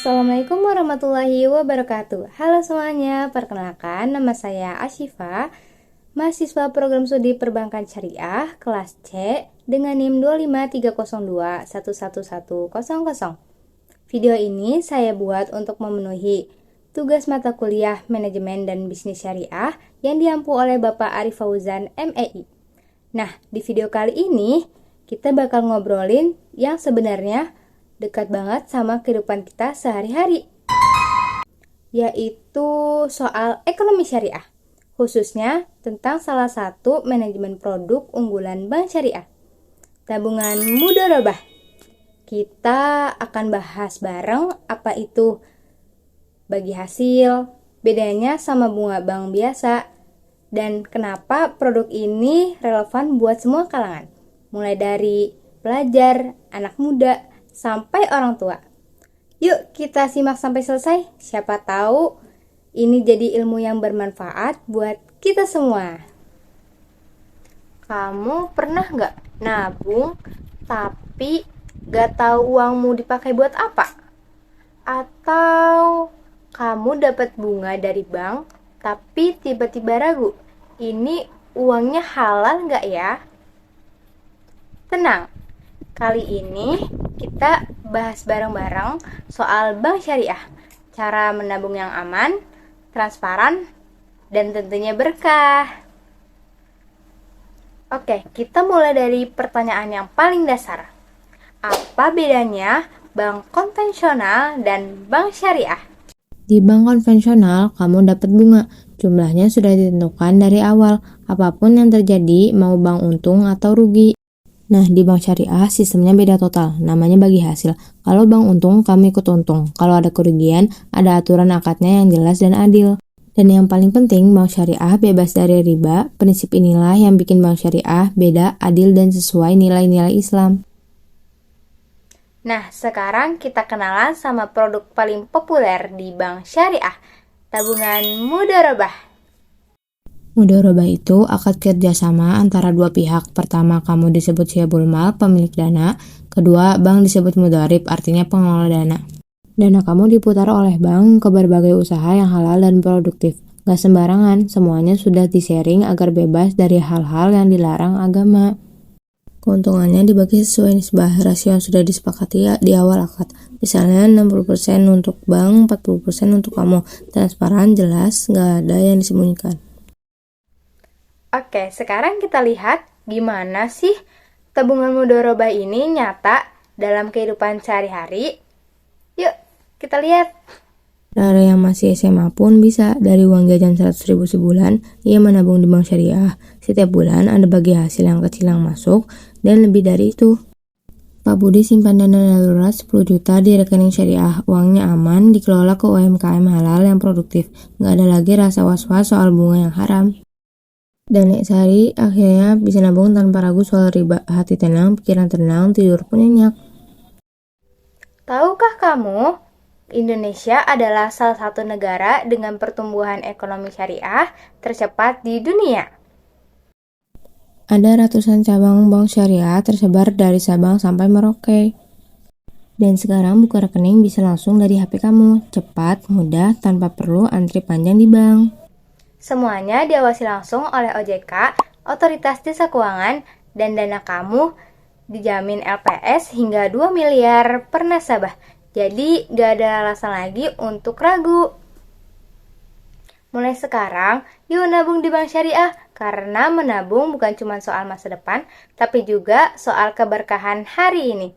Assalamualaikum warahmatullahi wabarakatuh. Halo semuanya, perkenalkan nama saya Asyifa, mahasiswa program studi perbankan syariah kelas C dengan NIM 25302111100. Video ini saya buat untuk memenuhi tugas mata kuliah manajemen dan bisnis syariah yang diampu oleh Bapak Arif Fauzan MEI. Nah, di video kali ini kita bakal ngobrolin yang sebenarnya dekat banget sama kehidupan kita sehari-hari, yaitu soal ekonomi syariah, khususnya tentang salah satu manajemen produk unggulan bank syariah, tabungan mudharabah. Kita akan bahas bareng apa itu bagi hasil, bedanya sama bunga bank biasa, dan kenapa produk ini relevan buat semua kalangan, mulai dari pelajar, anak muda, sampai orang tua. Yuk kita simak sampai selesai. Siapa tahu ini jadi ilmu yang bermanfaat buat kita semua. Kamu pernah nggak nabung tapi nggak tahu uangmu dipakai buat apa? Atau kamu dapat bunga dari bank tapi tiba-tiba ragu, ini uangnya halal nggak ya? Tenang, kali ini kita bahas bareng-bareng soal bank syariah, cara menabung yang aman, transparan, dan tentunya berkah. Oke, kita mulai dari pertanyaan yang paling dasar. Apa bedanya bank konvensional dan bank syariah? Di bank konvensional, kamu dapat bunga. Jumlahnya sudah ditentukan dari awal, apapun yang terjadi, mau bank untung atau rugi. Nah, di bank syariah sistemnya beda total, namanya bagi hasil. Kalau bank untung, kamu ikut untung. Kalau ada kerugian, ada aturan akadnya yang jelas dan adil. Dan yang paling penting, bank syariah bebas dari riba. Prinsip inilah yang bikin bank syariah beda, adil, dan sesuai nilai-nilai Islam. Nah, sekarang kita kenalan sama produk paling populer di bank syariah, tabungan mudharabah. Mudharabah itu akad kerjasama antara dua pihak. Pertama, kamu disebut syabul mal, pemilik dana. Kedua, bank disebut mudharib, artinya pengelola dana. Dana kamu diputar oleh bank ke berbagai usaha yang halal dan produktif. Gak sembarangan, semuanya sudah di-sharing agar bebas dari hal-hal yang dilarang agama. Keuntungannya dibagi sesuai nisbah, rasio yang sudah disepakati di awal akad. Misalnya 60% untuk bank, 40% untuk kamu. Transparan, jelas, gak ada yang disembunyikan. Oke, sekarang kita lihat gimana sih tabungan mudharabah ini nyata dalam kehidupan sehari-hari. Yuk, kita lihat. Dari yang masih SMA pun bisa, dari uang jajan 100.000 sebulan, ia menabung di bank syariah. Setiap bulan ada bagi hasil yang kecil yang masuk, dan lebih dari itu. Pak Budi simpan dana darurat 10 juta di rekening syariah. Uangnya aman, dikelola ke UMKM halal yang produktif. Nggak ada lagi rasa was-was soal bunga yang haram. Dan Nek Sari akhirnya bisa nabung tanpa ragu soal riba. Hati tenang, pikiran tenang, tidur pun nyenyak. Tahukah kamu, Indonesia adalah salah satu negara dengan pertumbuhan ekonomi syariah tercepat di dunia. Ada ratusan cabang bank syariah tersebar dari Sabang sampai Merauke. Dan sekarang buka rekening bisa langsung dari HP kamu. Cepat, mudah, tanpa perlu antri panjang di bank. Semuanya diawasi langsung oleh OJK, Otoritas Jasa Keuangan, dan dana kamu dijamin LPS hingga 2 miliar per nasabah. Jadi gak ada alasan lagi untuk ragu. Mulai sekarang, yuk nabung di bank syariah, karena menabung bukan cuma soal masa depan, tapi juga soal keberkahan hari ini.